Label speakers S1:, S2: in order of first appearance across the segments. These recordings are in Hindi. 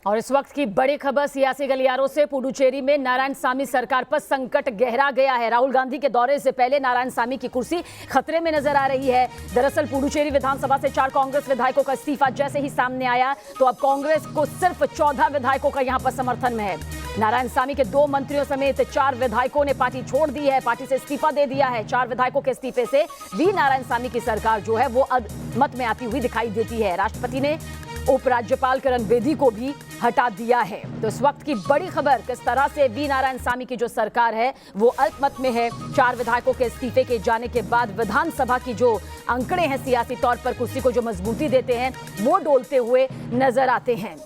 S1: और इस वक्त की बड़ी खबर सियासी गलियारों से। पुडुचेरी में नारायणसामी सरकार पर संकट गहरा गया है। राहुल गांधी के दौरे से पहले नारायणसामी की कुर्सी खतरे में नजर आ रही है। दरअसल पुडुचेरी विधानसभा से 4 कांग्रेस विधायकों का इस्तीफा जैसे ही सामने आया तो अब कांग्रेस को सिर्फ 14 विधायकों का यहां पर समर्थन में है। नारायणसामी के 2 मंत्रियों समेत 4 विधायकों ने पार्टी छोड़ दी है, पार्टी से इस्तीफा दे दिया है। 4 विधायकों के इस्तीफे से वी नारायणसामी की सरकार जो है वो मत में आती हुई दिखाई देती है। राष्ट्रपति ने उपराज्यपाल किरण बेदी को भी हटा दिया है। तो इस वक्त की बड़ी खबर, किस तरह से वी नारायणसामी की जो सरकार है वो अल्पमत में है। 4 विधायकों के इस्तीफे के जाने के बाद विधानसभा की जो अंकड़े हैं सियासी तौर पर कुर्सी को जो मजबूती देते हैं वो डोलते हुए नजर आते हैं।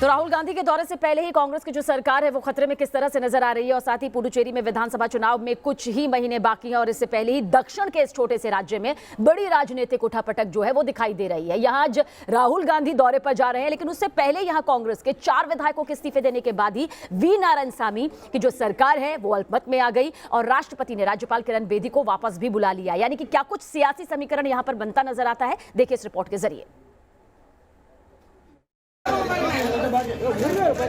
S1: तो राहुल गांधी के दौरे से पहले ही कांग्रेस की जो सरकार है वो खतरे में किस तरह से नजर आ रही है। और साथ ही पुडुचेरी में विधानसभा चुनाव में कुछ ही महीने बाकी हैं और इससे पहले ही दक्षिण के इस छोटे से राज्य में बड़ी राजनीतिक उठापटक जो है वो दिखाई दे रही है। यहाँ आज राहुल गांधी दौरे पर जा रहे हैं, लेकिन उससे पहले यहाँ कांग्रेस के 4 विधायकों के इस्तीफे देने के बाद ही वी नारायणसामी की जो सरकार है वो अल्पमत में आ गई और राष्ट्रपति ने राज्यपाल किरण बेदी को वापस भी बुला लिया। यानी कि क्या कुछ सियासी समीकरण यहाँ पर बनता नजर आता है, देखिए इस रिपोर्ट के जरिए।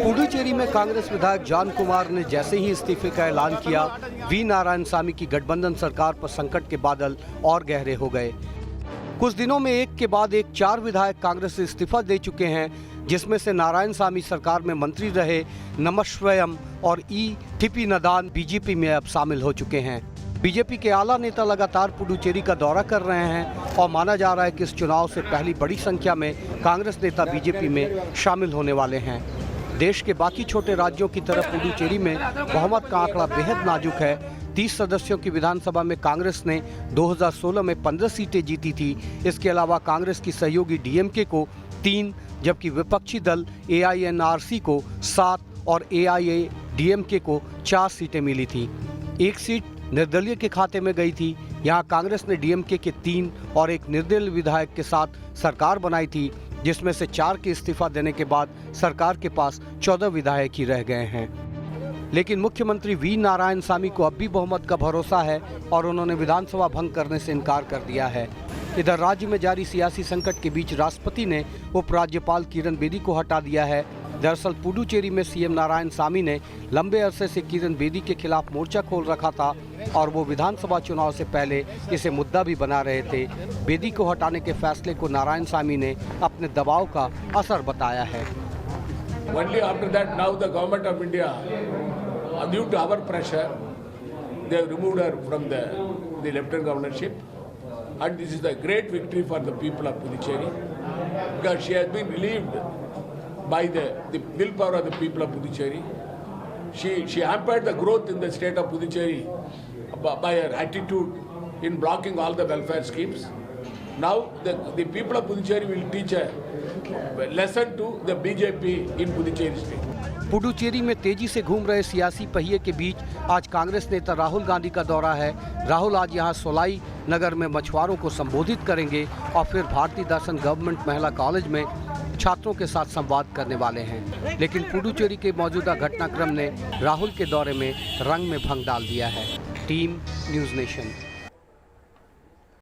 S2: पुडुचेरी में कांग्रेस विधायक जॉन कुमार ने जैसे ही इस्तीफे का ऐलान किया, वी नारायणसामी की गठबंधन सरकार पर संकट के बादल और गहरे हो गए। कुछ दिनों में एक के बाद एक 4 विधायक कांग्रेस से इस्तीफा दे चुके हैं, जिसमें से नारायणसामी सरकार में मंत्री रहे नमस्वयम और ई टिपी नदान बीजेपी में अब शामिल हो चुके हैं। बीजेपी के आला नेता लगातार पुडुचेरी का दौरा कर रहे हैं और माना जा रहा है कि इस चुनाव से पहली बड़ी संख्या में कांग्रेस नेता बीजेपी में शामिल होने वाले हैं। देश के बाकी छोटे राज्यों की तरह पुडुचेरी में बहुमत का आंकड़ा बेहद नाजुक है। 30 सदस्यों की विधानसभा में कांग्रेस ने 2016 में 15 सीटें जीती थी। इसके अलावा कांग्रेस की सहयोगी डीएमके को 3, जबकि विपक्षी दल एआईएनआरसी को 7 और एआईएडीएमके को 4 सीटें मिली थी। एक सीट निर्दलीय के खाते में गई थी। यहाँ कांग्रेस ने डीएमके के 3 और एक निर्दलीय विधायक के साथ सरकार बनाई थी, जिसमें से 4 के इस्तीफा देने के बाद सरकार के पास 14 विधायक ही रह गए हैं। लेकिन मुख्यमंत्री वी नारायणसामी को अब भी बहुमत का भरोसा है और उन्होंने विधानसभा भंग करने से इनकार कर दिया है। इधर राज्य में जारी सियासी संकट के बीच राष्ट्रपति ने उपराज्यपाल किरण बेदी को हटा दिया है। दरअसल पुडुचेरी में सीएम नारायणसामी ने लंबे अरसे से किरण बेदी के खिलाफ मोर्चा खोल रखा था और वो विधानसभा चुनाव से पहले इसे मुद्दा भी बना रहे थे। बेदी को हटाने के फैसले को नारायणसामी ने अपने दबाव का असर बताया है।
S3: Only after that, now the government of India, due to our pressure, they have removed her from the lieutenant governorship, and this is a great victory for the people of Puducherry because she has been relieved by the willpower of the people of Puducherry. She hampered the growth in the state of Puducherry by her attitude in blocking all the welfare schemes. Now the people of Puducherry will teach a lesson to the BJP in Puducherry state.
S2: Puducherry में तेजी से घूम रहे सियासी पहिए के बीच आज कांग्रेस नेता राहुल गांधी का दौरा है। राहुल आज यहां सोलाई नगर में मछुआरों को संबोधित करेंगे और फिर भारतीय दर्शन गवर्नमेंट महिला कॉलेज में छात्रों के साथ संवाद करने वाले हैं। लेकिन पुडुचेरी के मौजूदा घटनाक्रम ने राहुल के दौरे में रंग में भंग डाल दिया है। Team news nation.